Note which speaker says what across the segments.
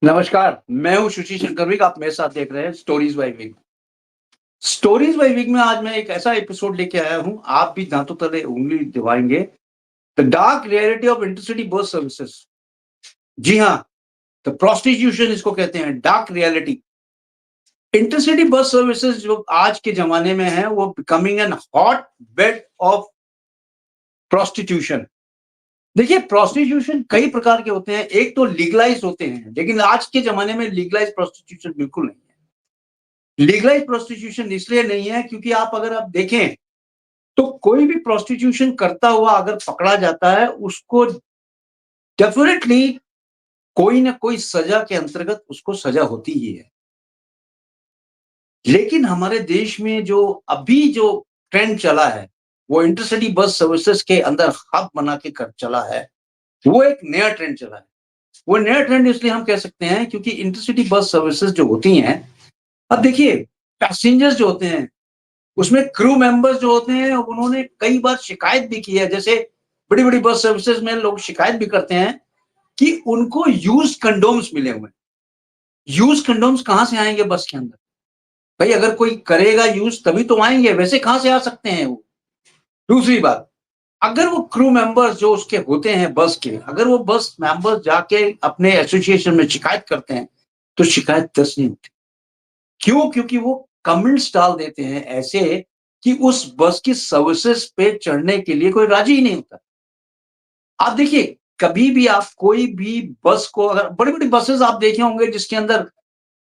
Speaker 1: नमस्कार, मैं हूँ सुशील शंकर विक, आप मेरे साथ देख रहे हैं stories by Vik. Stories by Vik में आज मैं एक ऐसा एपिसोड लेके आया हूँ, आप भी दांतों तले उँगली दबाएँगे। The dark reality of intercity bus services. जी हाँ, द प्रोस्टिट्यूशन इसको कहते हैं, dark reality. Intercity bus services जो आज के ज़माने में है, वो becoming an hot bed of prostitution. देखिए, प्रोस्टिट्यूशन कई प्रकार के होते हैं, एक तो लीगलाइज़ होते हैं, लेकिन आज के ज़माने में लीगलाइज़ प्रोस्टिट्यूशन बिल्कुल नहीं है। लीगलाइज प्रोस्टिट्यूशन इसलिए नहीं है क्योंकि आप देखें तो कोई भी प्रोस्टिट्यूशन करता हुआ अगर पकड़ा जाता है उसको डेफिनेटली कोई ना कोई सजा के अंतर्गत उसको सजा होती ही है। लेकिन हमारे देश में जो ट्रेंड चला है वो इंटरसिटी बस सर्विसेज के अंदर हब बना के कर चला है। वो एक नया ट्रेंड चला है। वो नया ट्रेंड इसलिए हम कह सकते हैं क्योंकि इंटरसिटी बस सर्विसेज जो होती हैं, अब देखिए पैसेंजर्स जो होते हैं उसमें क्रू मेंबर्स जो होते हैं उन्होंने कई बार शिकायत भी की है। जैसे बड़ी-बड़ी बस सर्विसेज में लोग शिकायत भी करते हैं कि उनको यूज्ड कंडोम्स मिले हुए हैं। यूज्ड कंडोम्स कहाँ से आएँगे बस के अंदर? भई अगर कोई करेगा यूज़ तभी तो आएँगे, वैसे कहाँ से आ सकते हैं वो? दूसरी बात, अगर वो क्रू मेंबर्स जो उसके होते हैं बस के, अगर वो बस मेंबर्स जाके अपने एसोसिएशन में शिकायत करते हैं, तो शिकायत दर्ज नहीं होती। क्यों? क्योंकि वो कमेंट्स डाल देते हैं ऐसे कि उस बस की सर्विसेज पे चढ़ने के लिए कोई राजी ही नहीं होता। आप देखिए, कभी भी आप कोई भी बस को अगर बड़ी-बड़ी बसेस आप देखे होंगे जिसके अंदर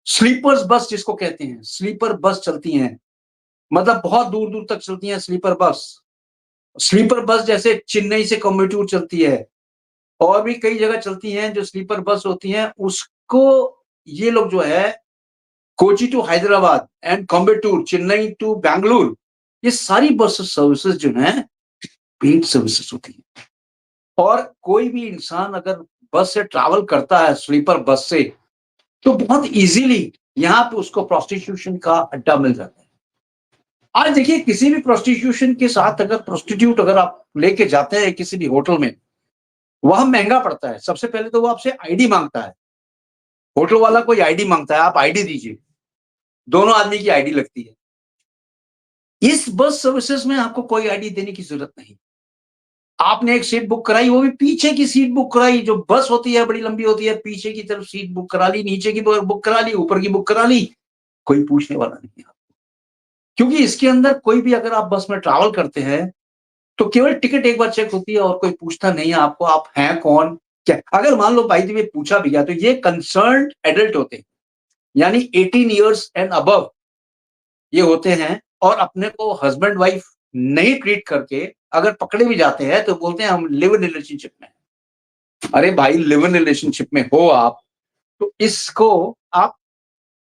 Speaker 1: स्लीपर्स बस जिसको कहते हैं, स्लीपर बस चलती हैं, मतलब बहुत दूर-दूर तक चलती हैं स्लीपर बस। स्लीपर बस जैसे चेन्नई से कोयंबटूर चलती है और भी कई जगह चलती हैं जो स्लीपर बस होती हैं, उसको ये लोग जो है Kochi to Hyderabad and Coimbatore, Chennai to Bangalore, ये सारी बस सर्विसेज जो हैं पेड सर्विसेज होती हैं। और कोई भी इंसान अगर बस से ट्रैवल करता है स्लीपर बस से, तो बहुत ईज़िली यहाँ पे उसको प्रोस्टिट्यूशन का अड्डा मिल जाता है। आज देखिए किसी भी प्रोस्टिट्यूशन के साथ अगर प्रोस्टिट्यूट अगर आप लेके जाते हैं किसी भी होटल में, वहाँ महँगा पड़ता है। सबसे पहले तो वो आपसे आईडी माँगता है। होटल वाला कोई आईडी माँगता है, आप आईडी दीजिए। दोनों आदमी की आईडी लगती है। इस बस सर्विसेज में आपको कोई आईडी देने की ज़रूरत नहीं। आपने एक सीट बुक कराई, वो भी पीछे की सीट बुक कराई, जो बस होती है बड़ी लंबी होती है, पीछे की तरफ सीट बुक करा ली, नीचे की बुक करा ली, ऊपर की बुक करा ली, कोई पूछने वाला नहीं है। क्योंकि इसके अंदर कोई भी अगर आप बस में ट्रैवल करते हैं, तो केवल टिकट एक बार चेक होती है और कोई पूछता नहीं है आपको आप हैं कौन? क्या अगर मान लो बाय द वे पूछा भी गया, तो ये कंसर्न्ड एडल्ट होते हैं, यानी 18 इयर्स एंड अबव ये होते हैं और अपने को हस्बैंड वाइफ नहीं ट्रीट करके अगर पकड़े भी जाते हैं, तो बोलते हैं हम लिव इन रिलेशनशिप में हैं। अरे भाई लिव इन रिलेशनशिप में हो आप, तो इसको आप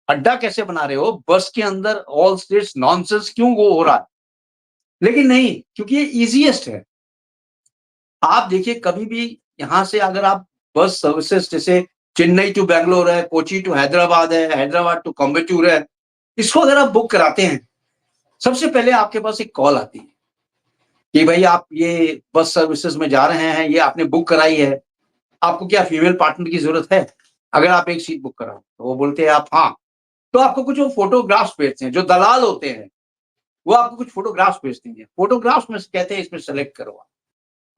Speaker 1: अड्डा कैसे बना रहे हो? बस के अंदर ऑल दिस नॉनसेंस क्यों वो हो रहा है? लेकिन नहीं, क्योंकि ये ईज़ीएस्ट है। आप देखिए कभी भी यहाँ से अगर आप बस सर्विसेज़ जैसे चेन्नई टू बैंगलोर है, कोची टू हैदराबाद है, हैदराबाद टू कोयंबटूर है, इसको अगर आप बुक कराते हैं, सबसे पहले आपके पास एक कॉल आती है कि भई आप ये बस सर्विसेज़ में जा रहे हैं, ये आपने बुक कराई है, आपको क्या फीमेल पार्टनर की ज़रूरत है? अगर आप एक सीट बुक कराओ, तो वो बोलते हैं आप हाँ, तो आपको कुछ वो फ़ोटोग्राफ्स भेजते हैं, जो दलाल होते हैं, वो आपको कुछ फ़ोटोग्राफ्स भेजते हैं। फ़ोटोग्राफ्स में से कहते हैं इसमें सेलेक्ट करो आप।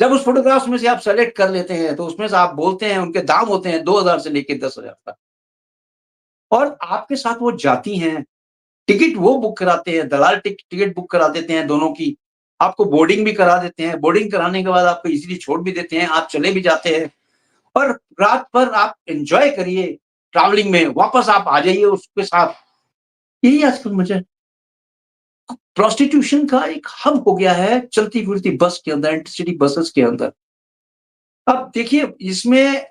Speaker 1: जब उस फ़ोटोग्राफ्स में से आप सेलेक्ट कर लेते हैं, तो उसमें से आप बोलते हैं, उनके दाम होते हैं 2000 से लेके 10,000 तक और आपके साथ वो जाती हैं, टिकट वो बुक कराते हैं, दलाल टिकट बुक करा देते हैं दोनों की। आपको बोर्डिंग भी करा देते हैं, बोर्डिंग कराने के बाद आपको ईज़िली छोड़ भी देते हैं, आप चले भी जाते हैं और रात भर आप एन्जॉय करिए ट्रैवलिंग में, वापस आप आ जाइए उसके साथ। यही आजकल मज़ा है। प्रोस्टिट्यूशन का एक हब हो गया है चलती-फिरती बस के अंदर, इंटरसिटी बसेस के अंदर। अब देखिए इसमें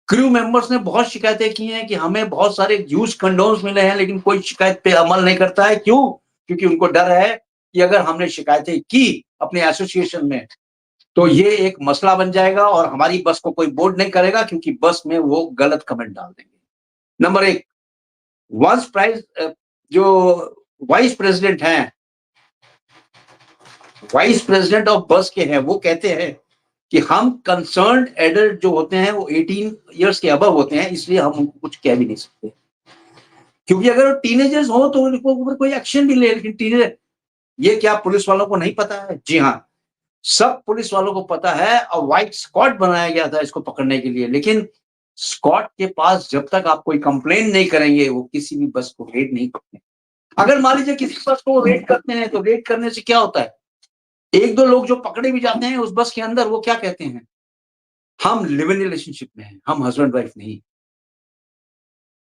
Speaker 1: क्रू मेंबर्स ने बहुत शिकायतें की हैं कि हमें बहुत सारे यूज्ड कंडोम्स मिले हैं, लेकिन कोई शिकायत पे अमल नहीं करता है। क्यों? क्योंकि उनको डर है कि अगर हमने शिकायतें की अपने एसोसिएशन में, तो ये एक मसला बन जाएगा और हमारी बस को कोई बोर्ड नहीं करेगा क्योंकि बस में वो गलत कमेंट डाल देंगे। नंबर 1 वंस जो वाइस प्रेज़िडेंट हैं, वाइस प्रेज़िडेंट ऑफ बस के हैं, वो कहते हैं कि हम कंसर्न्ड एडल्ट जो होते हैं वो 18 इयर्स के अबव होते हैं, इसलिए हम उनको कुछ कह भी नहीं सकते। क्योंकि अगर वो टीनेजर्स हो तो उनको ऊपर कोई एक्शन भी ले, लेकिन टीनेजर ये क्या पुलिस वालों को नहीं पता है? जी हाँ, सब पुलिस वालों को पता है और व्हाइट स्क्वाड बनाया गया था इसको पकड़ने के लिए, लेकिन स्क्वाड के पास जब तक आप कोई कंप्लेन नहीं करेंगे, वो किसी भी बस को रेड नहीं करते। अगर मान लीजिए किसी बस को रेड करते हैं, तो रेड करने से क्या होता है? 1-2 लोग जो पकड़े भी जाते हैं उस बस के अंदर, वो क्या कहते हैं? हम लिव इन रिलेशनशिप में हैं, हम हस्बैंड वाइफ नहीं।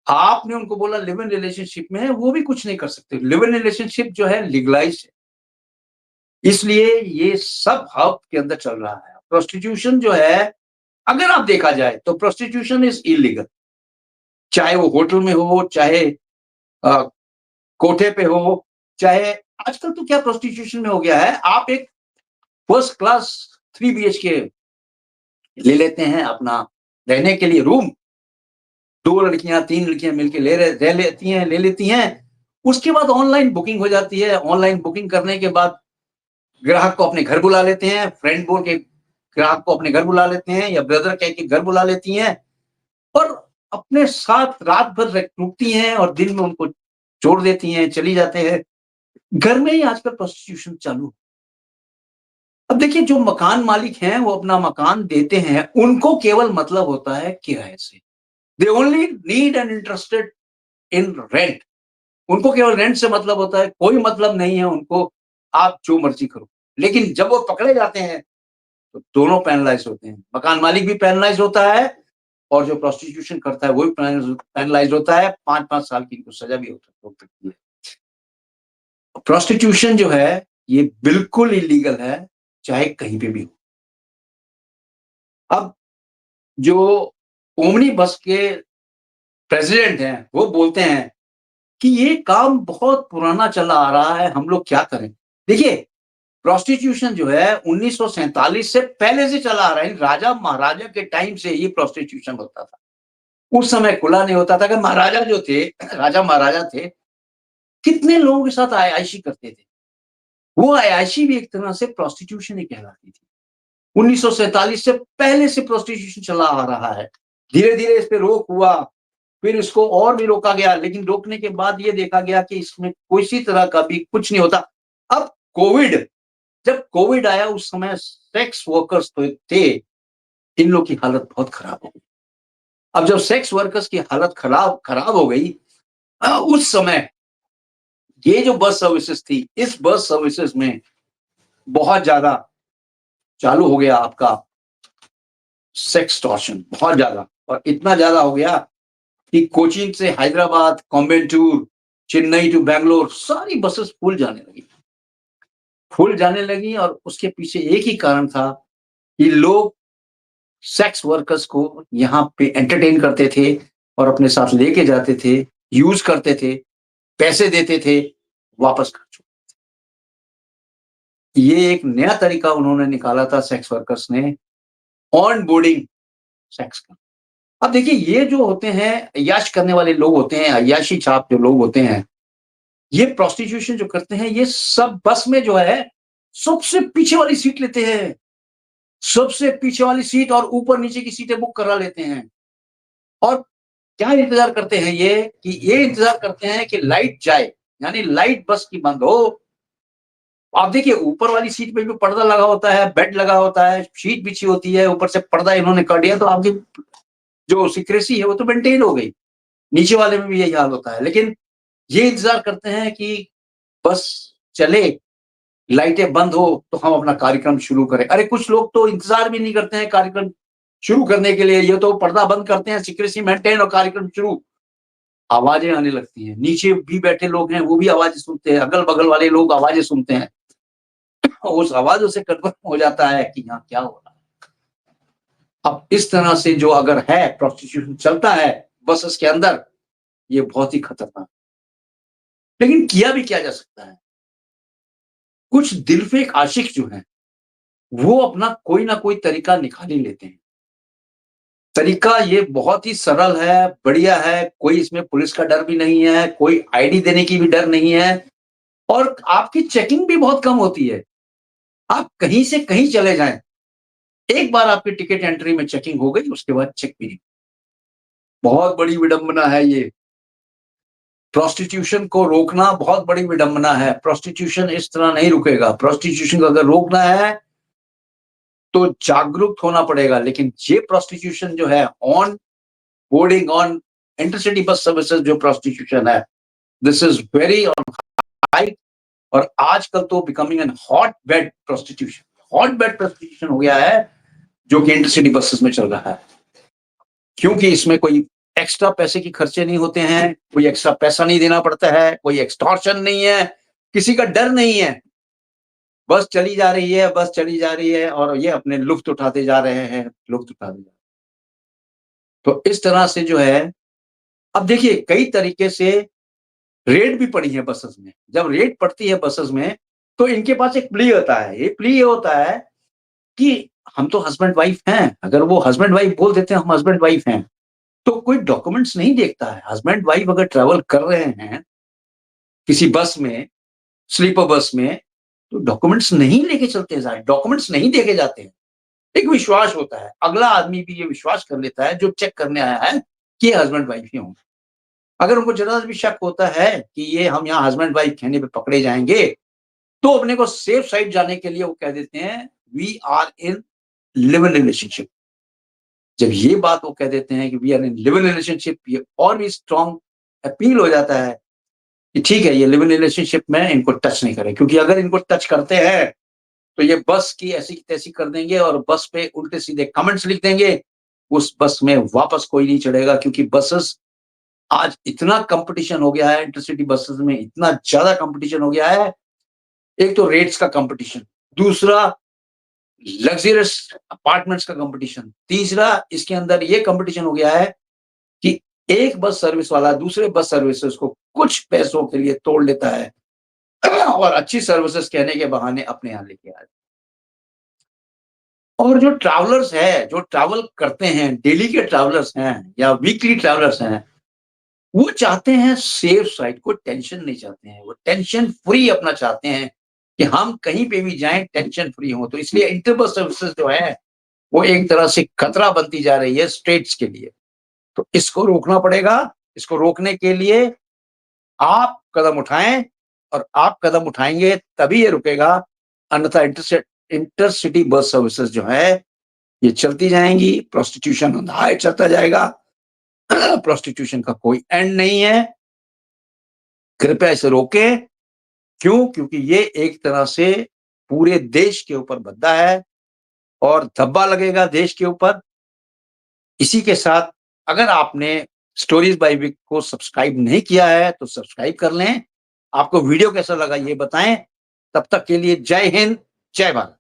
Speaker 1: आपने उनको बोला लिव इन रिलेशनशिप में है, वो भी कुछ नहीं कर सकते। लिव इन रिलेशनशिप जो है लीगलाइज्ड है। इसलिए ये सब हब के अंदर चल रहा है। प्रोस्टिट्यूशन जो है, अगर आप देखा जाए तो प्रोस्टिट्यूशन इज इलीगल। चाहे वो होटल में हो, चाहे अ, कोठे पे हो, चाहे आजकल तो क्या प्रोस्टिट्यूशन में हो गया है, आप एक फर्स्ट क्लास 3 बीएचके ले लेते हैं अपना रहने के लिए रूम, 2 लड़कियां 3 लड़कियां मिलके ले लेती हैं। उसके बाद ऑनलाइन बुकिंग हो जाती है। ऑनलाइन बुकिंग करने के बाद ग्राहक को अपने घर बुला लेते हैं, फ्रेंड बोल के ग्राहक को अपने घर बुला लेते हैं या ब्रदर कह के घर बुला लेती हैं और अपने साथ रात भर रुकती हैं और दिन में उनको छोड़ देती हैं, चली जाते हैं। घर में ही आजकल प्रोस्टिट्यूशन चालू। अब देखिए, जो मकान मालिक हैं वो अपना मकान देते हैं, उनको केवल मतलब होता है किराए से। They only need and interested in rent. उनको केवल रेंट से मतलब होता है, कोई मतलब नहीं है उनको आप जो मर्जी करो। लेकिन जब वो पकड़े जाते हैं तो दोनों पैनलाइज होते हैं। मकान मालिक भी पैनलाइज होता है और जो प्रोस्टिट्यूशन करता है वो भी पैनलाइज होता है। 5-5 साल की इनको सजा भी हो सकती है। प्रोस्टिट्यूशन जो है ये बिल्कुल इलीगल है, चाहे कहीं पे भी हो। अब जो ओमनी बस के प्रेसिडेंट हैं वो बोलते हैं कि ये काम बहुत पुराना चला आ रहा है, हम लोग क्या करें? देखिए, प्रोस्टिट्यूशन जो है 1947 से पहले से चला आ रहा है। राजा महाराजा के टाइम से ये प्रोस्टिट्यूशन होता था। उस समय खुला नहीं होता था कि महाराजा जो थे, राजा महाराजा थे, कितने लोगों के साथ अय्याशी करते थे। वो अय्याशी भी एक तरह से प्रोस्टिट्यूशन ही कहलाती थी। 1947 से पहले से प्रोस्टिट्यूशन चला आ रहा है। धीरे-धीरे इस पे रोक हुआ, फिर इसको और भी रोका गया, लेकिन रोकने के बाद ये देखा गया कि इसमें किसी तरह का भी कुछ नहीं होता। अब कोविड, जब कोविड आया उस समय सेक्स वर्कर्स तो थे, इन लोग की हालत बहुत खराब हो गई। अब जब सेक्स वर्कर्स की हालत खराब खराब हो गई, उस समय ये जो बस सर्विसेज थी, इस बस सर्विसेज में बहुत ज्यादा चालू हो गया आपका सेक्सटॉर्शन, बहुत ज्यादा। और इतना ज्यादा हो गया कि कोचीन से हैदराबाद, कोयम्बटूर, चेन्नई टू बैंगलोर सारी बसेस फुल जाने लगी और उसके पीछे एक ही कारण था कि लोग सेक्स वर्कर्स को यहाँ पे एंटरटेन करते थे और अपने साथ लेके जाते थे, यूज करते थे, पैसे देते थे, वापस कर चुके। ये एक नया तरीका उन्होंने निकाला था सेक्स वर्कर्स ने, ऑन बोर्डिंग सेक्स का। अब देखिए, ये जो होते हैं अय्याश करने वाले लोग होते हैं, अय्याशी छाप जो लोग होते हैं, ये प्रोस्टिट्यूशन जो करते हैं, ये सब बस में जो है सबसे पीछे वाली सीट लेते हैं। सबसे पीछे वाली सीट और ऊपर नीचे की सीटें बुक करा लेते हैं। और क्या इंतजार करते हैं ये इंतजार करते हैं कि लाइट जाए, यानी लाइट बस की बंद हो। आप देखिए, ऊपर वाली सीट पे भी पर्दा लगा होता है, बेड लगा होता है, शीट बिछी होती है, ऊपर से पर्दा इन्होंने कर दिया, तो आपकी जो सिक्रेसी है वो तो मेंटेन हो गई। नीचे वाले में भी यही हाल होता है, लेकिन ये इंतजार करते हैं कि बस चले, लाइटें बंद हो तो हम अपना कार्यक्रम शुरू करें। अरे कुछ लोग तो इंतजार भी नहीं करते हैं कार्यक्रम शुरू करने के लिए, ये तो पर्दा बंद करते हैं, सिक्रेसी मेंटेन और कार्यक्रम शुरू। आवाजें आने लगती हैं, नीचे भी बैठे लोग हैं वो भी आवाजें सुनते हैं, अगल बगल वाले लोग आवाजें सुनते हैं। उस आवाजों से कन्फर्म हो जाता है कि यहाँ क्या हो रहा है। अब इस तरह से जो अगर है प्रोस्टिट्यूशन चलता है बसेस के अंदर, ये बहुत ही खतरनाक। लेकिन किया भी क्या जा सकता है? कुछ दिलफेक आशिक जो हैं, वो अपना कोई ना कोई तरीका निकाल ही लेते हैं। तरीका ये बहुत ही सरल है, बढ़िया है, कोई इसमें पुलिस का डर भी नहीं है, कोई आईडी देने की भी डर नहीं है और आपकी चेकिंग भी बहुत कम होती है। आप कहीं से कहीं चले जाएँ, एक बार आपकी टिकट एंट्री में चेकिंग हो गई, उसके बाद चेक भी नहीं। बहुत बड़ी विडंबना है ये। प्रोस्टिट्यूशन को रोकना बहुत बड़ी विडंबना है। प्रोस्टिट्यूशन इस तरह नहीं रुकेगा। प्रोस्टिट्यूशन को अगर रोकना है तो जागरूक होना पड़ेगा। लेकिन ये प्रोस्टिट्यूशन जो है on boarding, on intercity bus services, जो प्रोस्टिट्यूशन है, this is very on high. और आजकल तो becoming an hot bed prostitution, hot bed prostitution हो गया है जो कि इंटरसिटी बसेस में चल रहा है। क्योंकि इसमें कोई एक्स्ट्रा पैसे की खर्चे नहीं होते हैं, कोई एक्स्ट्रा पैसा नहीं देना पड़ता है, कोई एक्सटॉर्शन नहीं है, किसी का डर नहीं है। बस चली जा रही है, बस चली जा रही है और ये अपने लुफ्त उठाते जा रहे हैं, लुफ्त उठाते जा रहे हैं। तो इस तरह से जो है, अब देखिए कई तरीके से रेट भी पड़ी है बसेस में। जब रेट पड़ती है बसेस में तो इनके पास एक प्ली होता है। ये प्ली ये होता है कि हम तो हस्बैंड वाइफ हैं। अगर वो हस्बैंड वाइफ बोल देते हैं हम हस्बैंड वाइफ हैं, तो कोई डॉक्यूमेंट्स नहीं देखता है। हस्बैंड वाइफ अगर ट्रैवल कर रहे हैं किसी बस में, स्लीपर बस में, तो डॉक्यूमेंट्स नहीं लेके चलते हैं, डॉक्यूमेंट्स नहीं देके जाते हैं। एक विश्वास होता है, अगला आदमी भी ये विश्वास कर लेता है जो चेक करने आया है कि ये हस्बैंड वाइफ ही होंगे। अगर उनको जरा भी शक होता है कि ये हम यहाँ हस्बैंड वाइफ कहने पे पकड़े जाएंगे, तो अपने को सेफ साइड जाने के लिए वो कह देते हैं we are in live in relationship. जब ये बात वो कह देते हैं कि we are in live in relationship, ये और भी स्ट्रॉन्ग अपील हो जाता है कि ठीक है, ये लिव इन रिलेशनशिप में इनको टच नहीं करें। क्योंकि अगर इनको टच करते हैं तो ये बस की ऐसी की तैसी कर देंगे और बस पे उल्टे सीधे कमेंट्स लिख देंगे। उस बस में वापस कोई नहीं चढ़ेगा। क्योंकि बसेस आज इतना कंपटीशन हो गया है, इंटरसिटी बसेस में इतना ज्यादा कंपटीशन हो गया है। एक तो रेट्स का कंपटीशन, दूसरा लग्जरियस अपार्टमेंट्स का कंपटीशन, तीसरा इसके अंदर ये कंपटीशन हो गया है कि एक बस सर्विस वाला दूसरे बस सर्विसेज को कुछ पैसों के लिए तोड़ लेता है और अच्छी सर्विसेज कहने के बहाने अपने यहाँ लेके आ जाता है। और जो ट्रैवलर्स है, जो ट्रैवल करते हैं, डेली के ट्रैवलर्स हैं या वीकली ट्रैवलर्स हैं, वो चाहते हैं सेफ साइड, कोई टेंशन नहीं चाहते हैं। वो टेंशन फ्री अपना चाहते हैं कि हम कहीं पे भी जाएं टेंशन फ्री हो। तो इसलिए इंटरबस सर्विसेज जो है वो एक तरह से खतरा बनती जा रही है स्टेट्स के लिए। तो इसको रोकना पड़ेगा। इसको रोकने के लिए आप कदम उठाएं और आप कदम उठाएंगे तभी ये रुकेगा। अन्यथा इंटरसिटी बस सर्विसेज जो है ये चलती जाएंगी। प्रोस्टिट्यूशन हाई चलता जाएगा। प्रोस्टिट्यूशन का कोई एंड नहीं है। कृपया इसे रोकें। क्यों? क्योंकि ये एक तरह से पूरे देश के ऊपर बद्दा है और धब्बा लगेगा देश के ऊपर। इसी के साथ अगर आपने स्टोरीज बाय विक को सब्सक्राइब नहीं किया है तो सब्सक्राइब कर लें। आपको वीडियो कैसा लगा ये बताएं। तब तक के लिए जय हिंद, जय भारत।